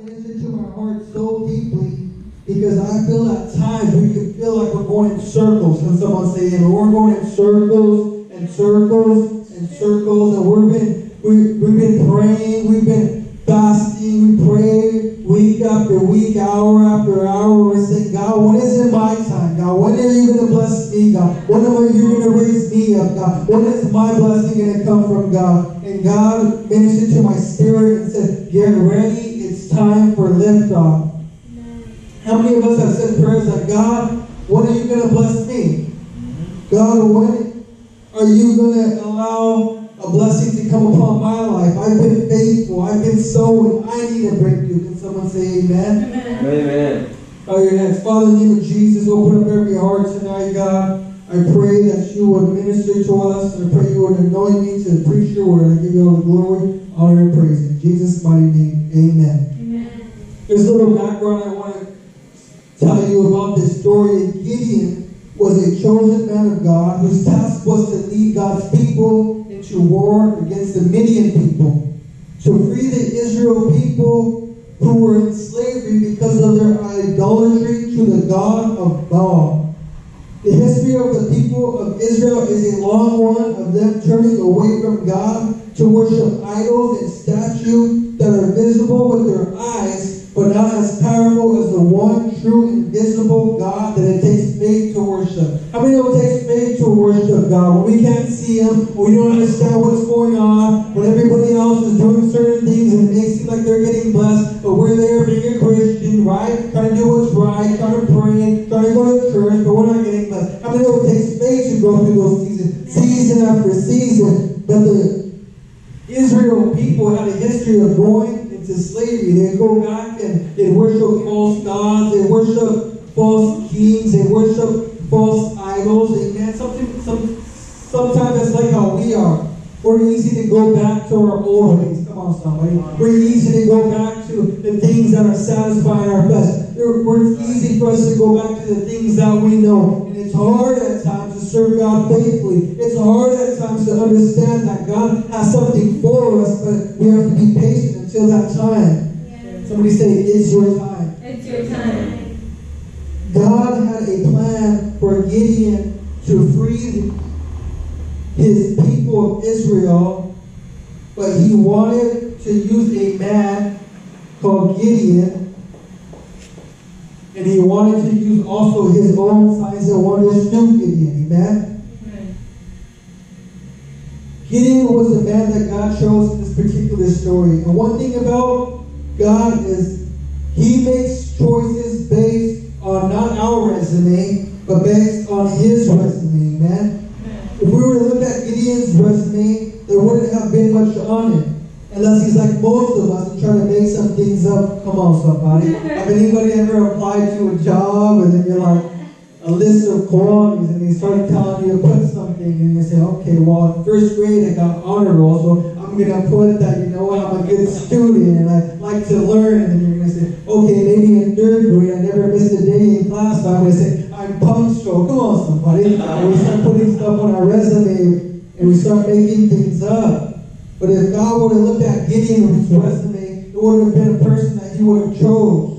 ministered to my heart so deeply because I feel at times we can feel like we're going in circles. Can someone say it? We're going in circles and circles and circles, and we've been praying, we've been fasting, we pray week after week, hour after hour. We're saying, God, when is it my time? God, when are you going to bless me, God? When are you going to raise me up, God? When is my blessing going to come from God? And God ministered to my spirit and said, get ready, it's time for liftoff. How many of us have said prayers like, God, when are you going to bless me? God, when are you going to allow a blessing to come upon my life? I've been faithful. I've been sowing. I need a breakthrough. Can someone say amen? Amen. Amen. Bow your heads. Father, in the name of Jesus, open up every heart tonight, God. I pray that you would minister to us. I pray you would anoint me to preach your word. I give you all the glory, honor, and praise. In Jesus' mighty name, amen. Amen. There's a little background I want to tell you about this story. Gideon was a chosen man of God whose task was to lead God's people into war against the Midian people, to free the Israel people who were in slavery because of their idolatry to the God of Baal. The history of the people of Israel is a long one of them turning away from God to worship idols and statues that are visible with their eyes, but not as powerful as the one true invisible God that it takes faith to worship. How many know it takes faith to worship God? When we can't see Him, when we don't understand what's going on, when everybody else is doing certain things and it makes it seem like they're getting blessed, but we're there being a Christian, right? Trying to do what's right, trying to pray, trying to go to church, but we're not getting blessed. How many know it takes faith to go through those seasons, season after season? But the Israel people had a history of going into slavery. They'd go back and they'd worship false gods, they'd worship false kings, they'd worship false idols. Amen. Sometimes that's like how we are. We're easy to go back to our old ways. Come on, somebody. We're easy to go back to the things that are satisfying our flesh. It's easy for us to go back to the things that we know. And it's hard at times to serve God faithfully. It's hard at times to understand that God has something for us, but we have to be patient until that time. Yeah. Somebody say, it's your time. It's your time. God had a plan for Gideon to free his people of Israel, but he wanted to use a man called Gideon, and he wanted to use also his own signs and wonders through Gideon. Amen? Amen. Gideon was the man that God chose in this particular story. And one thing about God is He makes choices based on not our resume, but based on His resume. Amen? If we were to look at Gideon's resume, there wouldn't have been much on it. Unless he's like most of us and trying to make some things up. Come on, somebody. Have anybody ever applied to a job and then you're like, a list of qualities, and they start telling you to put something, and you say, okay, well, in first grade I got honor roll, so I'm going to put that, you know, I'm a good student, and I like to learn, and then you're going to say, okay, maybe in third grade I never missed a day in class, so I'm going to say, I'm punctual. Come on, somebody. And we start putting stuff on our resume, and we start making things up. But if God would have looked at Gideon's resume, it would have been a person that He would have chose.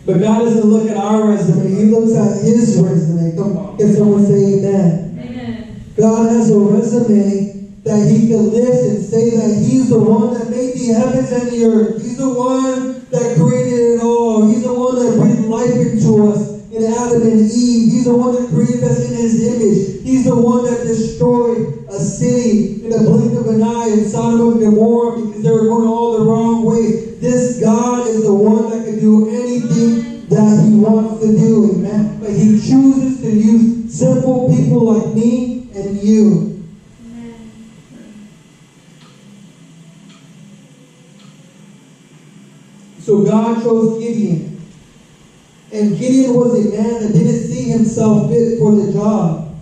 But God doesn't look at our resume. He looks at His resume. Come on. Can someone say amen? Amen. God has a resume that He can lift and say that He's the one that made the heavens and the earth. He's the one that created it all. He's the one that breathed life into us in Adam and Eve. He's the one that created us in His image. He's the one that destroyed a city in a blink of an eye in Sodom and Gomorrah because they were going all the wrong way. This God is the one that can do anything that He wants to do, amen? But He chooses to use simple people like me and you. Amen. So God chose Gideon. And Gideon was a man that didn't see himself fit for the job.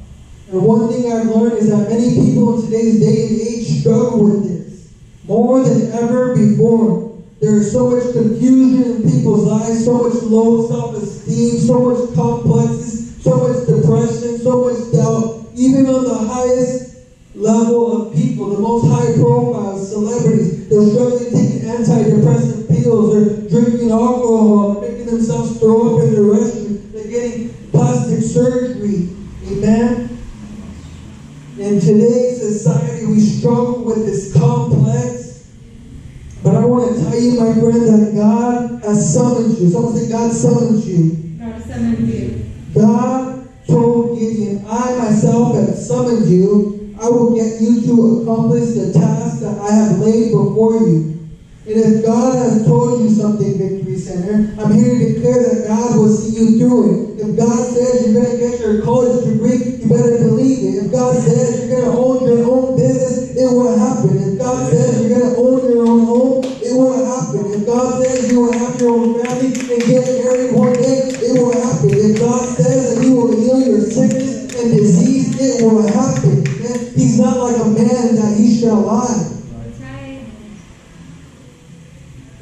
And one thing I've learned is that many people in today's day and age struggle with this more than ever before. There is so much confusion in people's lives, so much low self-esteem, so much complexes, so much depression, so much doubt. Even on the highest level of people, the most high-profile celebrities, they're struggling taking antidepressant pills. They're drinking alcohol, making themselves throw up in the restroom. They're getting plastic surgery. Amen? In today's society, we struggle with this complex. But I want to tell you, my friend, that God has summoned you. Someone say, God summoned you. God summoned you. God told Gideon, I myself have summoned you. I will get you to accomplish the task that I have laid before you. And if God has told you something, Victory Center, I'm here to declare that God will see you through it. If God says you're going to get your college degree, you better believe it. If God says you're going to own your own business, it will happen. If God says you're going to own your own home, it will happen. If God says you will have your own family and get married one day, it will happen. If God says that He will heal your sickness and disease, it will happen. He's not like a man that He shall lie.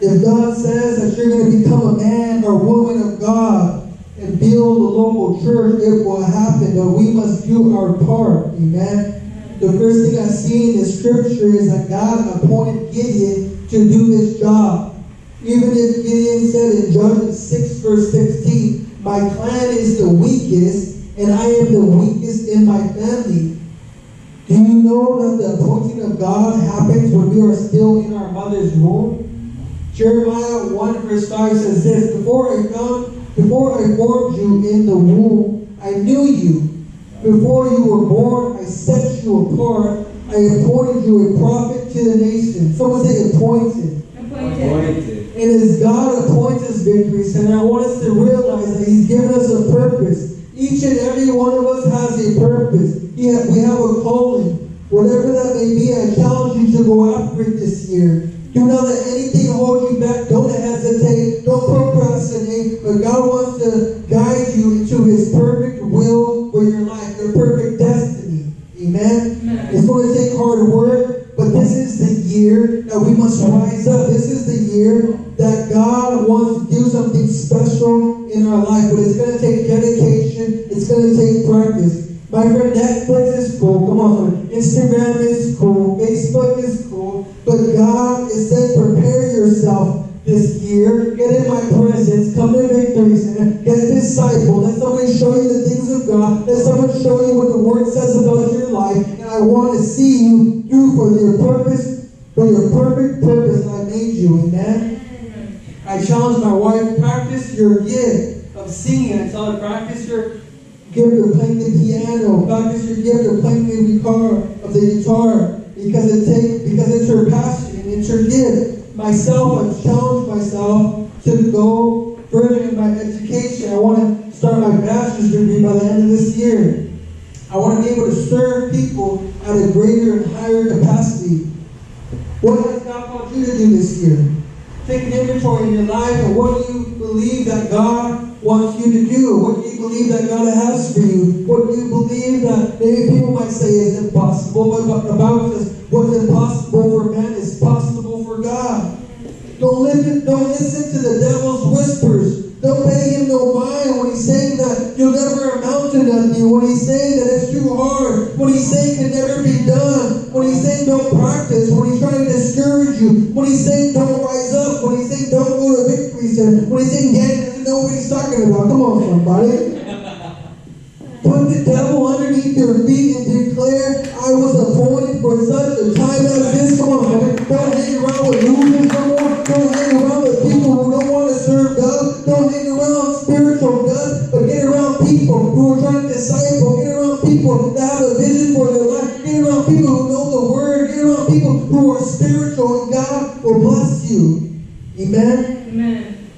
If God says that you're going to become a man or woman of God and build a local church, it will happen, but we must do our part. Amen. The first thing I see in the scripture is that God appointed Gideon to do this job. Even if Gideon said in Judges 6 verse 16, my clan is the weakest and I am the weakest in my family. Do you know that the appointing of God happens when we are still in our mother's womb? Jeremiah 1 verse 5 says this, Before I formed you in the womb, I knew you. Before you were born, I set you apart. I appointed you a prophet to the nation. Someone say appointed. Appointed. And as God appoints us, Victory Center, I want us to realize that He's given us a purpose. Each and every one of us has a purpose. We have a calling. Whatever that may be, I challenge you to go after it this year. Do not let anything hold you back. Don't hesitate. Don't procrastinate. But God wants to guide you into His perfect will for your life, your perfect destiny. Amen? Amen. It's going to take hard work, but this is the year that we must rise up. This is the year that God wants to do something special in our life. But it's going to take dedication. It's going to take practice. My friend, Netflix is cool. Come on. Instagram is cool. Facebook is cool. But God is saying, prepare yourself this year. Get in my presence. Come to Victory Center. Get discipled. Let somebody show you the things of God. Let someone show you what the Word says about your life. And I want to see you through for your purpose, for your perfect purpose that I made you. Amen? I challenge my wife, practice your gift of singing. I tell her, practice your gift of playing the piano, practice your gift of playing the guitar, because it's her passion and it's her gift. Myself, I've challenged myself to go further in my education. I want to start my bachelor's degree by the end of this year. I want to be able to serve people at a greater and higher capacity. What has God called you to do this year? Take an inventory in your life and what do you believe that God wants you to do? What do you believe that God has for you? What do you believe that maybe people might say is impossible, but the Bible says what's impossible for man is possible for God. Don't listen to the devil's whispers. Don't pay him no mind when he's saying that you'll never amount to nothing, when he's saying that it's too hard, when he's saying it can never be done, when he's saying don't practice, when he's trying to discourage you, when he's saying don't rise up, when he's saying don't go to Victory Center, when he's saying Dan doesn't know what he's talking about. Come on, somebody. Put the devil underneath your feet and declare, I was appointed for such a time as this. Come on, man. Don't hang around with losers no more. Don't hang around with people who don't want to serve God. Don't hang around spiritual guts, but get around people who are trying to disciple. Get around people that have a vision for their life. Get around people who know the Word. Get around people who are spiritual, and God will bless you. Amen? Amen.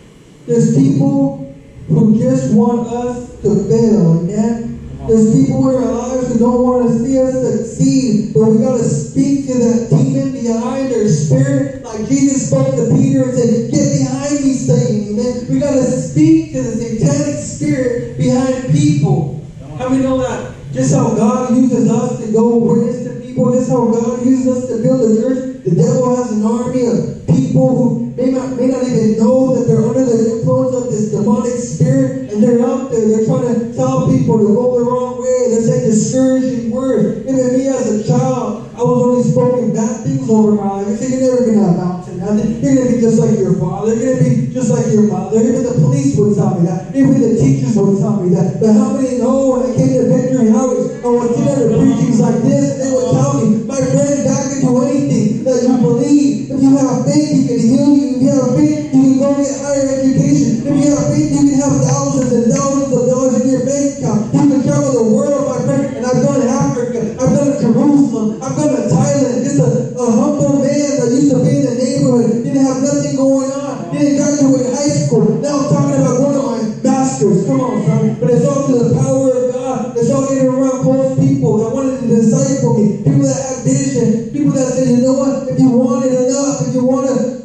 There's people who just want us to fail. Amen? There's people in our lives who don't want to see us succeed, but we got to speak to that demon behind their spirit, like Jesus spoke to Peter and said, "Get behind me, Satan." Amen. We got to speak to the satanic spirit behind people. How many know that? Just how God uses us to go witness to people, just how God uses us to build a church. The devil has an army of people who may not even know that they're under the influence of this demonic spirit, and they're out there. They're trying to tell people to go the wrong way. They're saying discouraging words. Even me as a child, I was only spoken bad things over my life. I said, you're never going to amount to nothing. You're going to be just like your father. You're going to be just like your mother. Even the police would tell me that. Even the teachers would tell me that. But how many know when I came to Victory House, I was sitting under preachings like this, they would tell me, my friend, God can do anything that you believe. If you have faith, He can heal you. If you have faith, you can go get higher education. If you have faith, you can have thousands and thousands of dollars in your bank account. You can travel the world, my friend. And I've gone to Africa. I've gone to Jerusalem. I've gone to Thailand. Just a humble man that used to be in the neighborhood. Didn't have nothing going on. Didn't graduate high school. Now I'm talking about one of my masters. Come on, son. But it's all to the power of God. It's all getting around close people that wanted to disciple me. People that had vision. People that said, you know what? If you want it enough, if you want to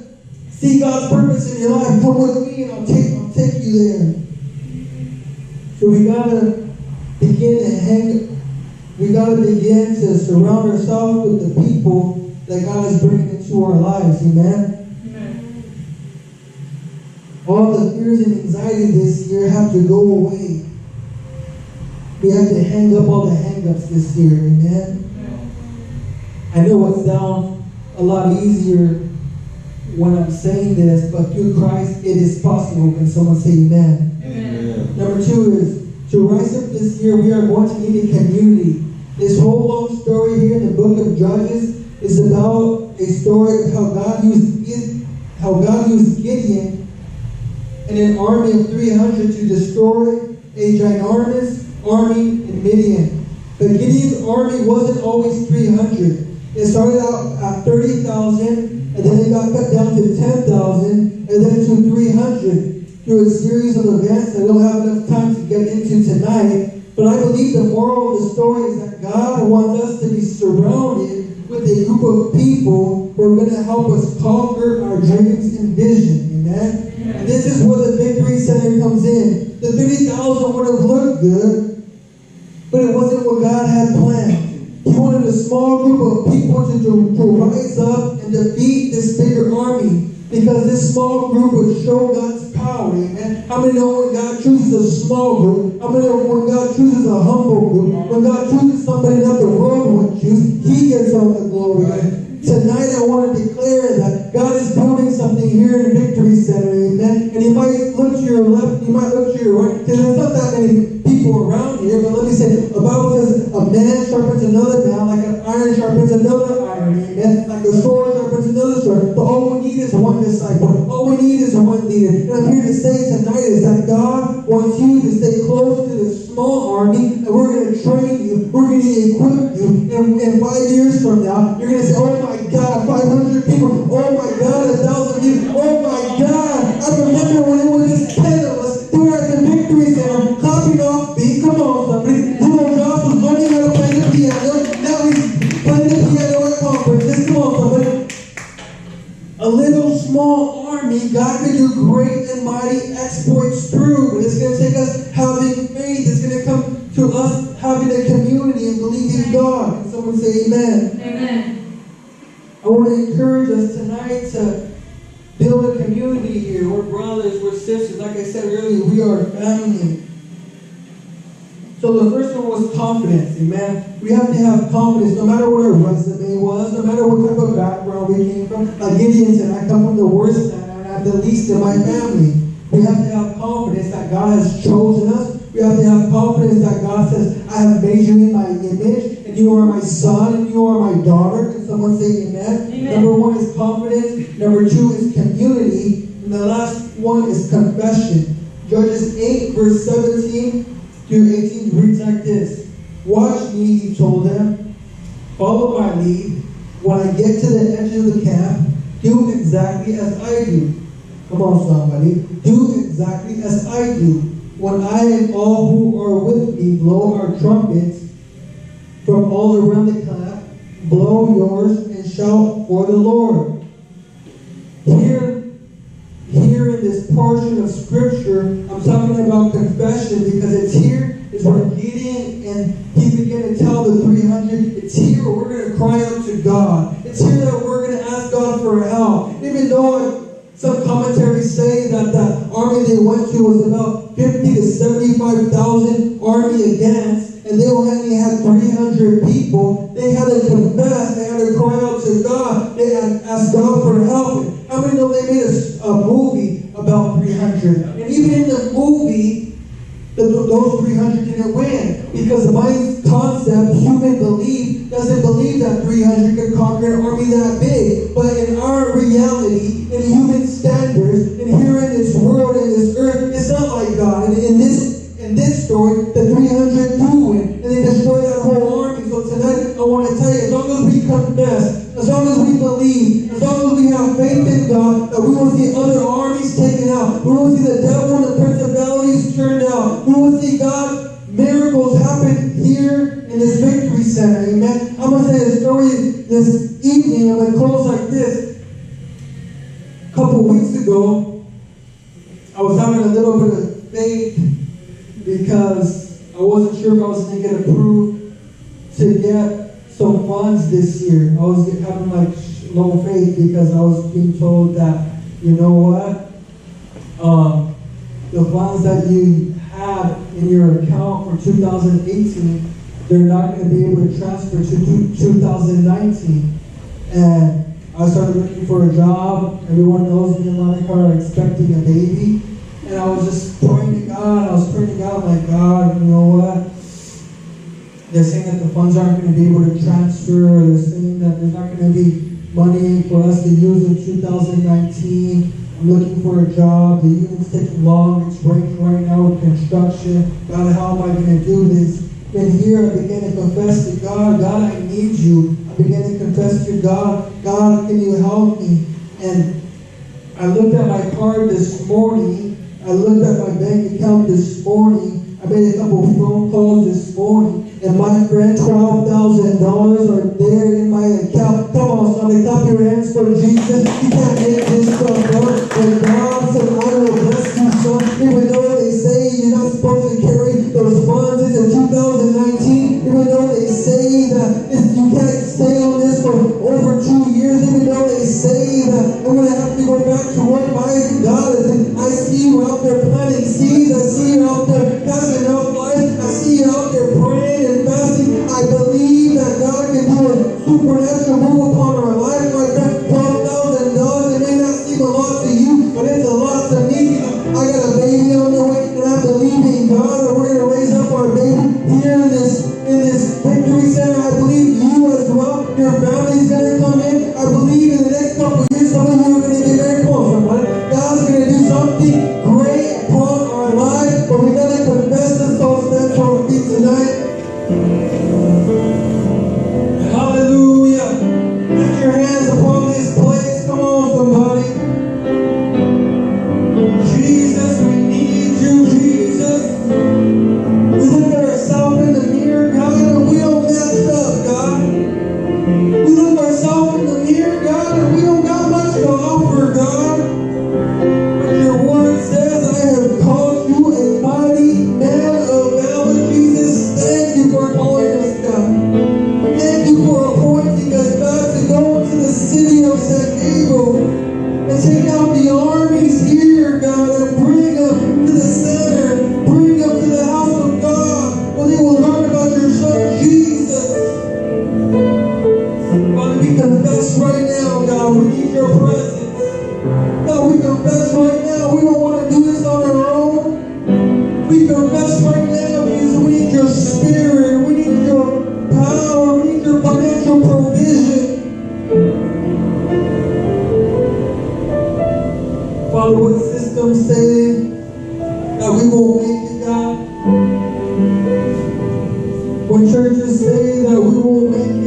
see God's purpose in your life, come with me and I'll take you there. So we gotta begin to surround ourselves with the people that God is bringing into our lives. Amen. Amen. All the fears and anxiety this year have to go away. We have to hang up all the hang-ups this year. Amen. I know it sounds a lot easier when I'm saying this, but through Christ it is possible. Can someone say amen? Amen. Number 2 is, to rise up this year, we are going to need a community. This whole long story here in the book of Judges is about a story of how God used Gideon and an army of 300 to destroy a ginormous army in Midian. But Gideon's army wasn't always 300. It started out at 30,000, and then it got cut down to 10,000, and then to 300 through a series of events that I don't have enough time to get into tonight. But I believe the moral of the story is that God wants us to be surrounded with a group of people who are going to help us conquer our dreams and vision. Amen? And this is where the Victory Center comes in. The 30,000 would have looked good, but it wasn't what God had planned. He wanted a small group of people to rise up and defeat this bigger army, because this small group would show God's power. Amen. How many know when God chooses a small group? How many know when God chooses a humble group? When God chooses somebody that the world would choose, He gets all the glory. Tonight I want to declare that God is building something here in Victory Center. Amen. And you might look to your left, you might look to your right, because there's not that many people around here. But let me say, the Bible says a man sharpens another man, like an iron sharpens another iron. Amen. Like a sword sharpens another sword. But all we need is one disciple. All we need is one leader. And I'm here to say tonight is that God wants you to stay close to this small army, and we're going to train you. We're going to equip you. And 5 years from now, you're going to say, oh my God, 500 people. Oh my God, 1,000 people. Oh my God. I remember when it was just 10 of us who were at the Victory Center clapping off beat. Come on, somebody. Josh was learning how to play the piano. Now he's playing the piano at conferences. Come on, somebody. A little small army, God can do great and mighty exploits through. But it's going to take us having faith. It's going to come to us having a community and believing God. Can someone say amen? Amen. I want to encourage us tonight to build a community here. We're brothers, we're sisters. Like I said earlier, we are family. So the first one was confidence. Amen. We have to have confidence no matter what our resume was, no matter what type of background we came from. Like Gideon said, I come from the worst and I have the least in my family. We have to have confidence that God has chosen us. We have to have confidence that God says, I have made you in my image, and you are my son, and you are my daughter. Can someone say amen? Amen. Number 1 is confidence. Number 2 is community. And the last one is confession. Judges 8, verse 17 through 18 reads like this. Watch me, he told them. Follow my lead. When I get to the edge of the camp, do exactly as I do. Come on, somebody. Do exactly as I do. When I and all who are with me blow our trumpets from all around the camp, blow yours and shout for the Lord. Here in this portion of Scripture, I'm talking about confession because it's here is where Gideon and he began to tell the 300, it's here where we're going to cry out to God. It's here that we're going to ask God for help. Even though some commentaries say that the army they went to was about 50 to 75,000 army against, and they only had 300 people. They had to confess. They had to cry out to God. They had asked God for help. How many know they made a movie about 300? And even in the movie, those 300 didn't win. Because the mind concept, human belief, doesn't believe that 300 could conquer an army that big. But in our reality, in human standards, and here in this world, in this earth, it's not like God. And in this story, the 300 do win. And they destroy that whole army. So tonight, I want to tell you, as long as we confess, as long as we believe, as long as we have faith in God, that we will see other armies taken out. We will see the devil and the principalities turned out. We will see God's miracles happen here in this victory center. Amen. I'm going to say a story this evening. I'm going to close like this. A couple weeks ago, I was having a little bit of faith because I wasn't sure if I was going to get approved to get some funds this year. I was having like low faith because I was being told that, you know what, the funds that you have in your account for 2018, they're not going to be able to transfer to 2019. And I started looking for a job. Everyone knows me and Lanakai are expecting a baby. And I was just praying to God. I was praying to God, like, God, you know what? They're saying that the funds aren't going to be able to transfer. They're saying that there's not going to be money for us to use in 2019. I'm looking for a job. The union's taking long. It's raining right now with construction. God, how am I going to do this? And here I began to confess to God, God, I need you. I began to confess to God, God, can you help me? And I looked at my card this morning. I looked at my bank account this morning. I made a couple of phone calls this morning. And my friend, $12,000 are there in my account. Come on, somebody, clap your hands for Jesus. You can't make this stuff up. When God said, I will bless you, son, even though they say you're not supposed to carry those funds into 2019, even though they say that you can't stay on this for over 2 years, even though they say that I'm going to have to go back to work, my God, I see you out there planting seeds. I see you out there passing out life. I see you out there praying and fasting. I believe that God can do a supernatural move upon our life. My friend, $12,000, it may not seem a lot to you, but it's a lot to me. I got a baby on the way, and I believe in God that we're going to raise up our baby here in this victory center. I believe you as well. Your family's going to come in. I believe in the next couple of years, some of you are going to get very close. God's going to do something great upon our lives, but we got to confess this all stand to our feet tonight. Hallelujah. Lift your hands upon this place. Come on, somebody. Jesus, we need you, Jesus. We look at ourselves in the mirror, God, and we don't mess up, God. We look at ourselves in the mirror, God, and we don't got much to offer, God. But your word says, I have called you a mighty man of valor, Jesus. Thank you for calling us, God. Thank you for appointing us, God, to go to the city of San Gabriel and take out the armies here, God, and bring them to the center, bring them to the house of God, where they will learn about your son, Jesus. Father, we confess right now, God, we need your presence. God, we confess right now, we don't want to do this on our own. We confess right now, Jesus, we need your spirit, we need your power, we need your financial provision. Father, what systems say that we won't make it, God? When churches say that we won't make it,